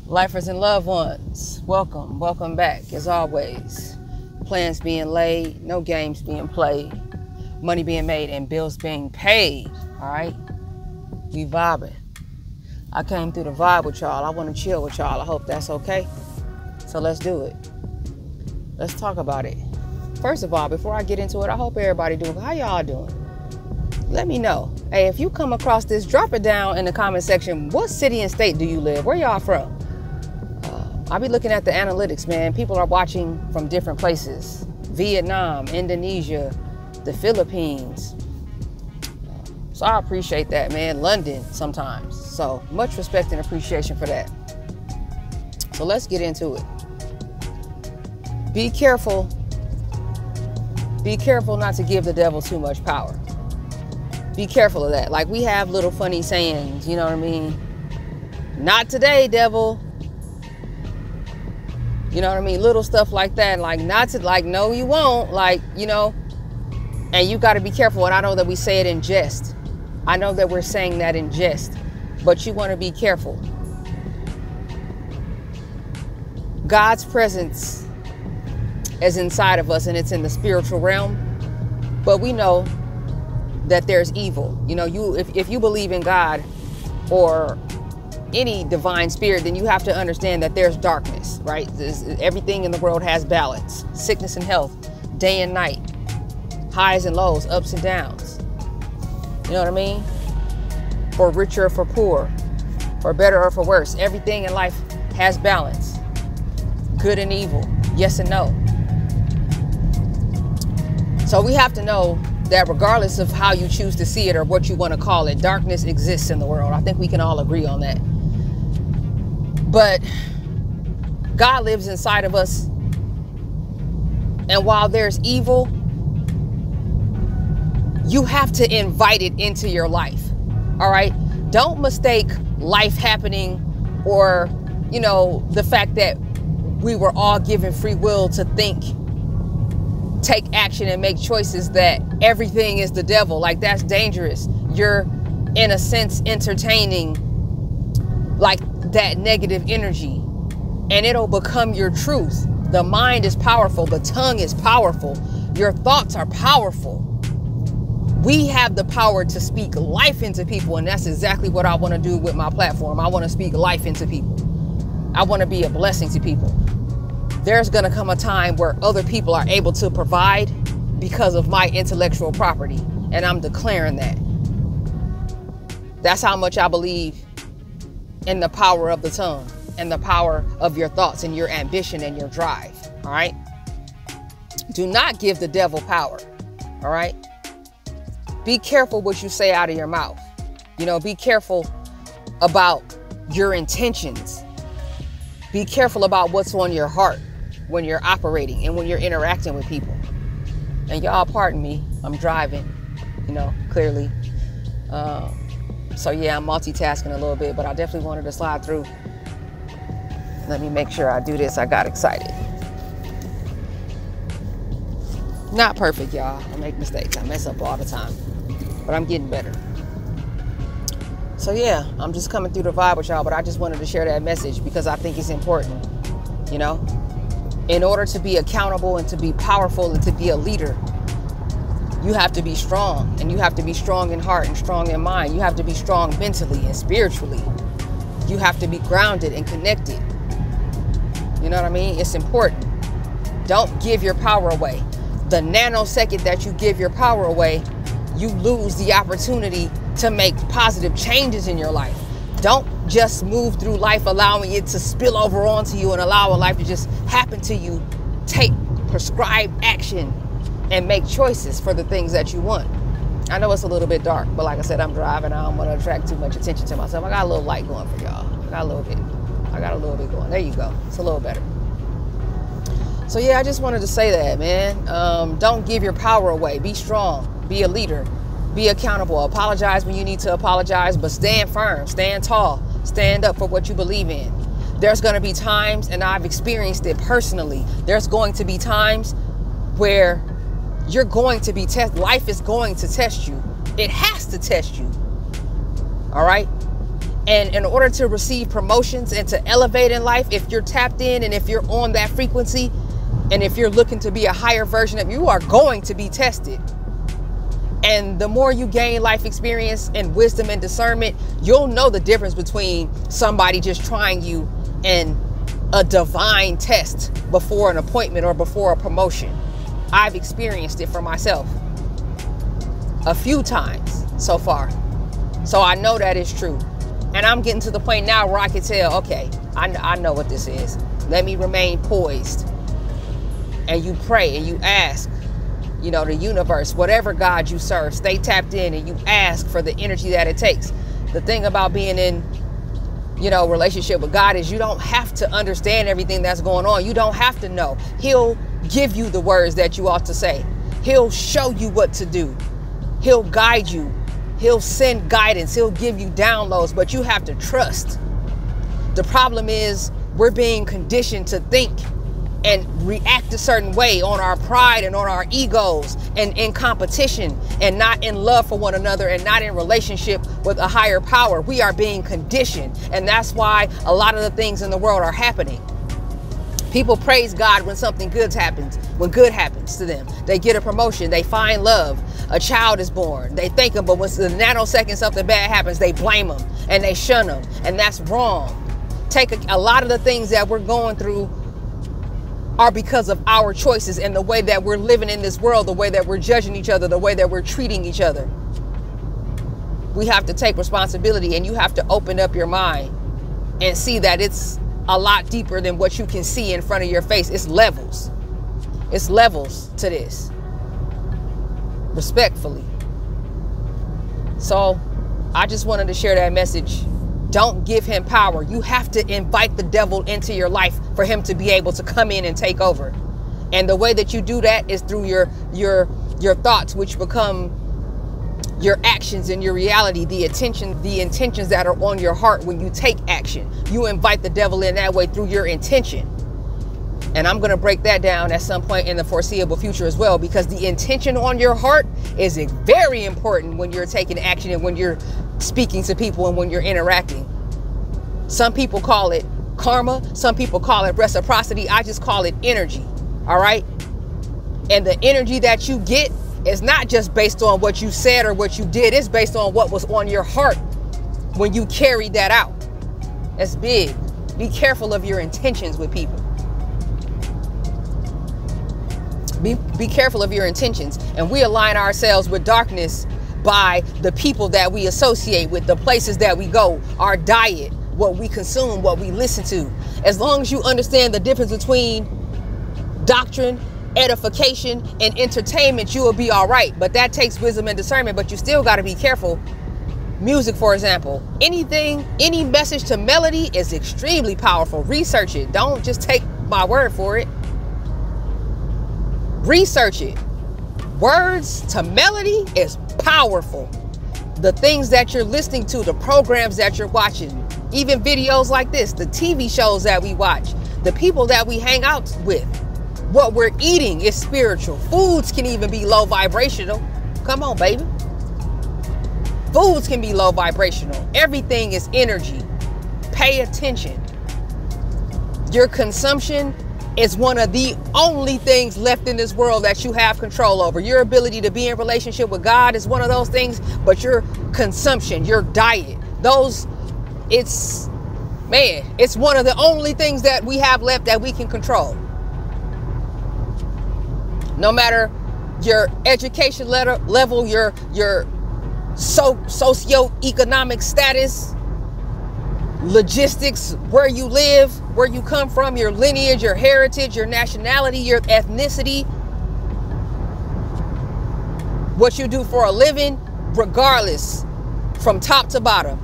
Lifers and loved ones, welcome back. As always, plans being laid, no games being played, money being made and bills being paid. All right, we vibing. I came through the vibe with y'all. I want to chill with y'all. I hope that's okay. So let's do it. Let's talk about it. First of all, before I get into it, I hope everybody doing. How y'all doing? Let me know. Hey, if you come across this, drop it down in the comment section. What city and state do you live? Where y'all from? I'll be looking at the analytics, man. People are watching from different places. Vietnam, Indonesia, the Philippines. So I appreciate that, man. London sometimes. So much respect and appreciation for that. So let's get into it. Be careful. Be careful not to give the devil too much power. Be careful of that. Like, we have little funny sayings, you know what I mean? Not today, devil. You know what I mean? Little stuff like that. Like, not to, like, no, you won't. Like, you know, and you got to be careful. And I know that we say it in jest. I know that we're saying that in jest, but you want to be careful. God's presence is inside of us, and it's in the spiritual realm. But we know that there's evil. You know, if you believe in God or any divine spirit, then you have to understand that there's darkness, right? Everything in the world has balance, sickness and health, day and night, highs and lows, ups and downs. You know what I mean? For richer or for poor, for better or for worse. Everything in life has balance, good and evil, yes and no. So we have to know that regardless of how you choose to see it or what you want to call it, darkness exists in the world. I think we can all agree on that. But God lives inside of us. And while there's evil, you have to invite it into your life. All right? Don't mistake life happening or, you know, the fact that we were all given free will to think, take action and make choices, that everything is the devil. Like, that's dangerous. You're, in a sense, entertaining like that negative energy, and it'll become your truth. The mind is powerful. The tongue is powerful. Your thoughts are powerful. We have the power to speak life into people, and that's exactly what I want to do with my platform. I want to speak life into people. I want to be a blessing to people. There's going to come a time where other people are able to provide because of my intellectual property, and I'm declaring that. That's how much I believe in the power of the tongue and the power of your thoughts and your ambition and your drive. All right? Do not give the devil power. All right? Be careful what you say out of your mouth. You know, be careful about your intentions. Be careful about what's on your heart when you're operating and when you're interacting with people. And y'all pardon me, I'm driving, you know, clearly. So yeah, I'm multitasking a little bit, but I definitely wanted to slide through. Let me make sure I do this. I got excited. Not perfect, y'all. I make mistakes. I mess up all the time, but I'm getting better. So yeah, I'm just coming through the vibe with y'all, but I just wanted to share that message because I think it's important, you know? In order to be accountable and to be powerful and to be a leader, you have to be strong, and you have to be strong in heart and strong in mind. You have to be strong mentally and spiritually. You have to be grounded and connected. You know what I mean? It's important. Don't give your power away. The nanosecond that you give your power away, you lose the opportunity to make positive changes in your life. Don't just move through life allowing it to spill over onto you and allowing life to just happen to you. Take prescribed action and make choices for the things that you want. I know it's a little bit dark, but like I said, I'm driving. I don't want to attract too much attention to myself. I got a little light going for y'all. I got a little bit going. There you go. It's a little better. So yeah, I just wanted to say that, man. Don't give your power away. Be strong. Be a leader. Be accountable. Apologize when you need to apologize, but stand firm, stand tall, stand up for what you believe in. There's going to be times, and I've experienced it personally, there's going to be times where you're going to be tested. Life is going to test you. It has to test you. All right? And in order to receive promotions and to elevate in life, if you're tapped in and if you're on that frequency, and if you're looking to be a higher version of you, are going to be tested. And the more you gain life experience and wisdom and discernment, you'll know the difference between somebody just trying you and a divine test before an appointment or before a promotion. I've experienced it for myself a few times so far. So I know that is true. And I'm getting to the point now where I can tell, okay, I know what this is. Let me remain poised. And you pray and you ask, you know, the universe, whatever God you serve, stay tapped in and you ask for the energy that it takes. The thing about being in, you know, relationship with God is you don't have to understand everything that's going on. You don't have to know. He'll give you the words that you ought to say. He'll show you what to do. He'll guide you. He'll send guidance. He'll give you downloads, but you have to trust. The problem is we're being conditioned to think and react a certain way on our pride and on our egos and in competition and not in love for one another and not in relationship with a higher power. We are being conditioned, and that's why a lot of the things in the world are happening. People praise God when something good happens, when good happens to them. They get a promotion, they find love, a child is born, they thank him, but when the nanosecond something bad happens, they blame him and they shun him, and that's wrong. Take a lot of the things that we're going through are because of our choices and the way that we're living in this world, the way that we're judging each other, the way that we're treating each other. We have to take responsibility, and you have to open up your mind and see that it's a lot deeper than what you can see in front of your face. It's levels. It's levels to this. Respectfully. So I just wanted to share that message. Don't give him power. You have to invite the devil into your life for him to be able to come in and take over. And the way that you do that is through your thoughts, which become your actions and your reality, the intentions that are on your heart when you take action. You invite the devil in that way through your intention. And I'm going to break that down at some point in the foreseeable future as well, because the intention on your heart is very important when you're taking action and when you're speaking to people and when you're interacting. Some people call it karma. Some people call it reciprocity. I just call it energy. All right. And the energy that you get is not just based on what you said or what you did. It's based on what was on your heart when you carried that out. That's big. Be careful of your intentions with people. Be careful of your intentions. And we align ourselves with darkness by the people that we associate with, the places that we go, our diet, what we consume, what we listen to. As long as you understand the difference between doctrine, edification, and entertainment, you will be all right. But that takes wisdom and discernment, but you still got to be careful. Music, for example, any message to melody is extremely powerful. Research it. Don't just take my word for it. Research it. Words to melody is powerful. The things that you're listening to, the programs that you're watching, even videos like this, the TV shows that we watch, the people that we hang out with, what we're eating is spiritual. Foods can even be low vibrational. Come on, baby. Foods can be low vibrational. Everything is energy. Pay attention. Your consumption is one of the only things left in this world that you have control over. Your ability to be in relationship with God is one of those things, but your consumption, your diet, it's one of the only things that we have left that we can control. No matter your education level, your socioeconomic status, logistics, where you live, where you come from, your lineage, your heritage, your nationality, your ethnicity, what you do for a living, regardless, from top to bottom,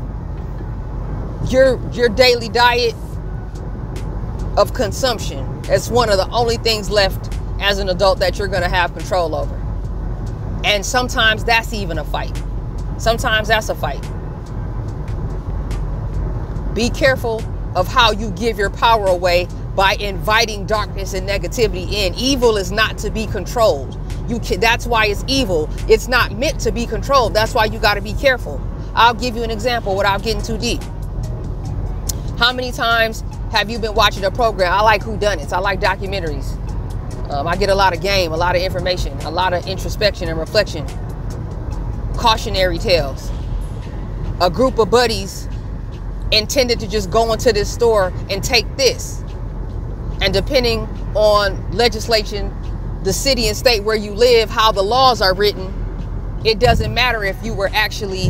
your daily diet of consumption is one of the only things left as an adult that you're going to have control over. And sometimes that's even a fight. Sometimes that's a fight. Be careful of how you give your power away by inviting darkness and negativity in. Evil is not to be controlled. That's why it's evil. It's not meant to be controlled. That's why you got to be careful. I'll give you an example without getting too deep. How many times have you been watching a program? I like whodunits. I like documentaries. I get a lot of game, a lot of information, a lot of introspection and reflection. Cautionary tales. A group of buddies intended to just go into this store and take this. And depending on legislation, the city and state where you live, how the laws are written, it doesn't matter if you were actually,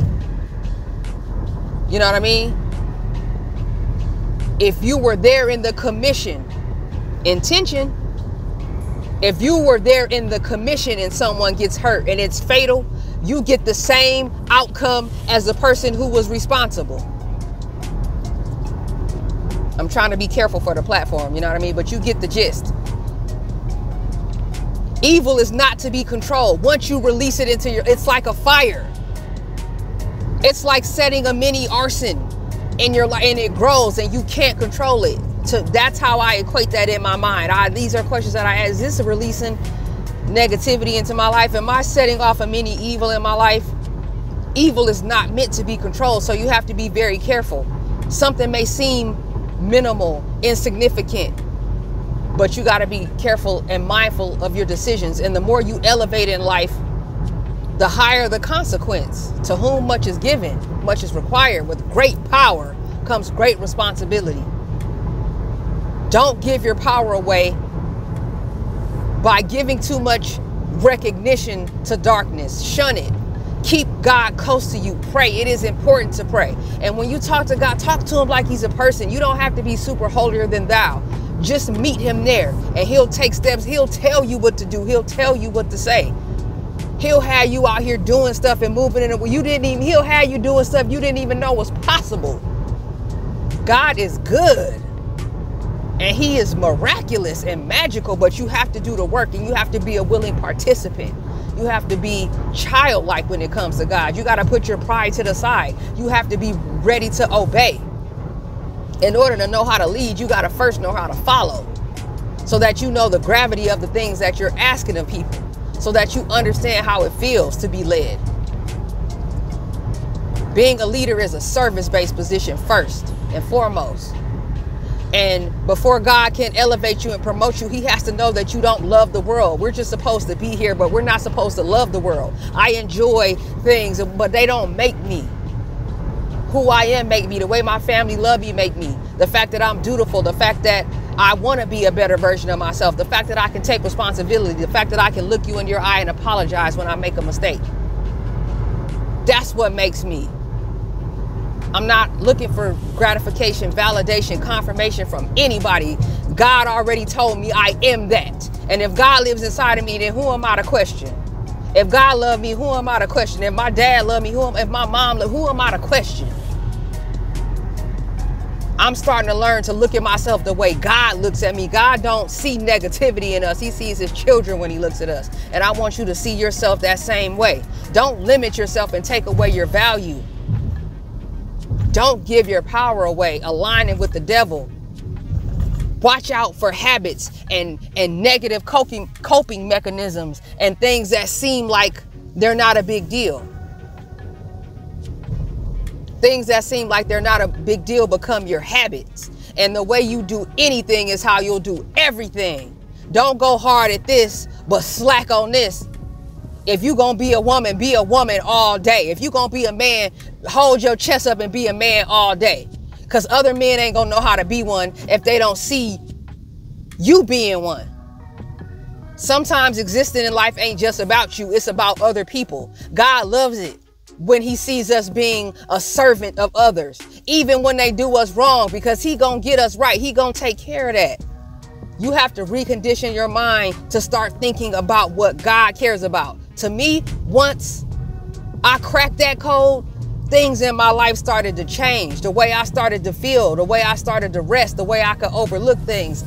you know what I mean? If you were there in the commission, intention, if you were there in the commission and someone gets hurt and it's fatal, you get the same outcome as the person who was responsible. I'm trying to be careful for the platform, you know what I mean? But you get the gist. Evil is not to be controlled. Once you release it into your, it's like a fire. It's like setting a mini arson in your life, and it grows and you can't control it. So that's how I equate that in my mind. These are questions that I ask. Is this releasing negativity into my life? Am I setting off a mini evil in my life? Evil is not meant to be controlled, so you have to be very careful. Something may seem minimal, insignificant, but you got to be careful and mindful of your decisions. And the more you elevate in life, the higher the consequence. To whom much is given, much is required. With great power comes great responsibility. Don't give your power away by giving too much recognition to darkness. Shun it. Keep God close to you. Pray. It is important to pray. And when you talk to God, talk to him like he's a person. You don't have to be super holier than thou. Just meet him there and he'll take steps. He'll tell you what to do. He'll tell you what to say. He'll have you out here doing stuff and moving in it. He'll have you doing stuff you didn't even know was possible. God is good. And he is miraculous and magical, but you have to do the work and you have to be a willing participant. You have to be childlike when it comes to God. You got to put your pride to the side. You have to be ready to obey. In order to know how to lead, you got to first know how to follow, so that you know the gravity of the things that you're asking of people, so that you understand how it feels to be led. Being a leader is a service-based position first and foremost. And before God can elevate you and promote you, he has to know that you don't love the world. We're just supposed to be here, but we're not supposed to love the world. I enjoy things, but they don't make me. Who I am make me. The way my family love me make me. The fact that I'm dutiful. The fact that I want to be a better version of myself. The fact that I can take responsibility. The fact that I can look you in your eye and apologize when I make a mistake. That's what makes me. I'm not looking for gratification, validation, confirmation from anybody. God already told me I am that. And if God lives inside of me, then who am I to question? If God loved me, who am I to question? If my dad loved me, if my mom loved me, who am I to question? I'm starting to learn to look at myself the way God looks at me. God don't see negativity in us. He sees his children when he looks at us. And I want you to see yourself that same way. Don't limit yourself and take away your value. Don't give your power away, aligning with the devil. Watch out for habits and negative coping mechanisms and things that seem like they're not a big deal. Things that seem like they're not a big deal become your habits. And the way you do anything is how you'll do everything. Don't go hard at this, but slack on this. If you're going to be a woman all day. If you're going to be a man, hold your chest up and be a man all day. Because other men ain't going to know how to be one if they don't see you being one. Sometimes existing in life ain't just about you. It's about other people. God loves it when he sees us being a servant of others, even when they do us wrong, because he gonna get us right. He gonna take care of that. You have to recondition your mind to start thinking about what God cares about. To me, once I cracked that code, things in my life started to change. The way I started to feel, the way I started to rest, the way I could overlook things.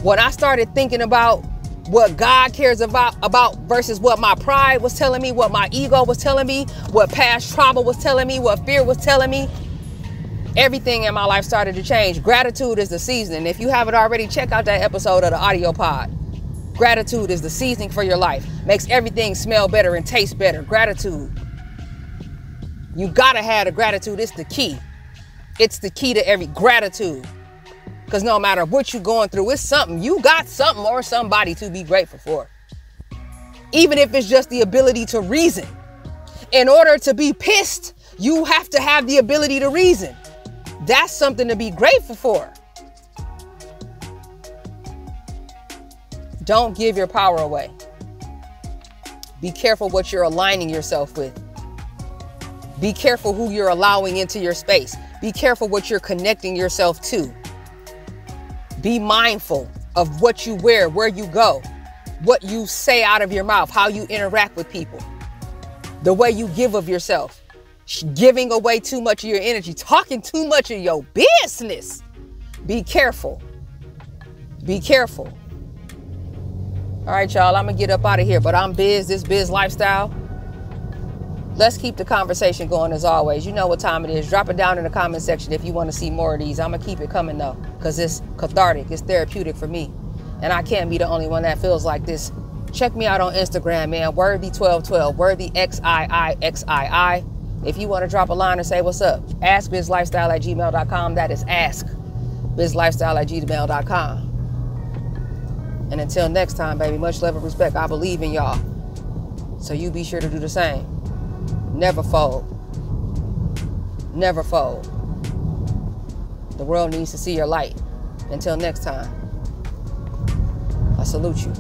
When I started thinking about what God cares about versus what my pride was telling me, what my ego was telling me, what past trauma was telling me, what fear was telling me, everything in my life started to change. Gratitude is the seasoning. If you haven't already, check out that episode of the audio pod. Gratitude is the seasoning for your life. Makes everything smell better and taste better. Gratitude. You gotta have the gratitude. It's the key. It's the key to every gratitude. Because no matter what you're going through, it's something. You got something or somebody to be grateful for. Even if it's just the ability to reason. In order to be pissed, you have to have the ability to reason. That's something to be grateful for. Don't give your power away. Be careful what you're aligning yourself with. Be careful who you're allowing into your space. Be careful what you're connecting yourself to. Be mindful of what you wear, where you go, what you say out of your mouth, how you interact with people, the way you give of yourself, giving away too much of your energy, talking too much of your business. Be careful. Be careful. All right, y'all, I'm gonna get up out of here, but I'm Biz, this Biz Lifestyle. Let's keep the conversation going as always. You know what time it is. Drop it down in the comment section if you want to see more of these. I'm gonna keep it coming though, because it's cathartic, it's therapeutic for me. And I can't be the only one that feels like this. Check me out on Instagram, man, worthy1212, worthy XIIXII. If you want to drop a line and say what's up, ask bizlifestyle@gmail.com. That is ask bizlifestyle@gmail.com. And until next time, baby, much love and respect. I believe in y'all. So you be sure to do the same. Never fold. Never fold. The world needs to see your light. Until next time, I salute you.